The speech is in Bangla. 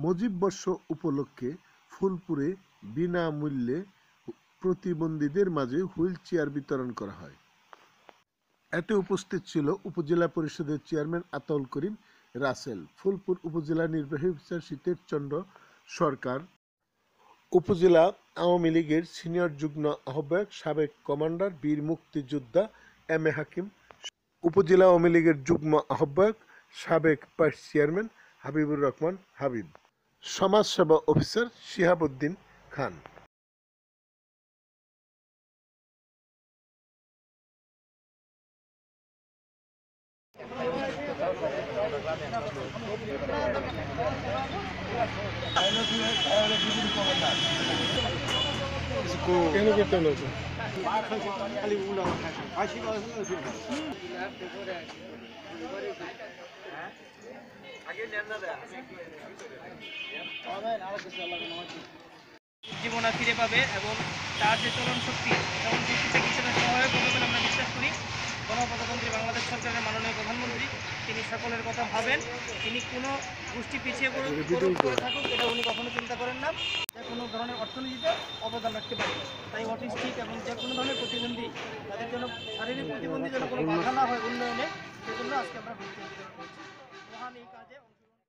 মুজিব বর্ষ উপলক্ষে ফুলপুরে বিনামূল্যে প্রতিবন্ধীদের মাঝে হুইল চেয়ার বিতরণ করা হয়। এতে উপস্থিত ছিল উপজেলা পরিষদের চেয়ারম্যান আতাউল করিম রাসেল, ফুলপুর উপজেলা নির্বাহী অফিসার শীতের চন্দ্র সরকার, উপজেলা আওয়ামী লীগের সিনিয়র যুগ্ম আহ্বায়ক সাবেক কমান্ডার বীর মুক্তিযোদ্ধা এম এ হাকিম, উপজেলা আওয়ামী লীগের যুগ্ম আহ্বায়ক সাবেক ভাইস চেয়ারম্যান হাবিবুর রহমান হাবিব, সমাজসেবা অফিসার শিহাবুদ্দিন খান। জীবনা ফিরে পাবে এবং তার যে চলন শক্তি চিকিৎসা সহায়ক হবে বলে আমরা বিশ্বাস করি। গণপ্রজাতন্ত্রী বাংলাদেশ সরকারের মাননীয় প্রধানমন্ত্রী তিনি সকলের কথা ভাবেন, তিনি কোনো গোষ্ঠী পিছিয়ে থাকুক এটা উনি কখনো চিন্তা করেন না, যে কোনো ধরনের অর্থনীতিতে অবদান রাখতে পারে। তাই অটিস্টিক এবং যে কোনো ধরনের প্রতিবন্ধী তাদের জন্য শারীরিক প্রতিবন্ধী যেন কোনো বাধা না হয় উন্নয়নে, সেজন্য আজকে আমরা মহান এই কাজে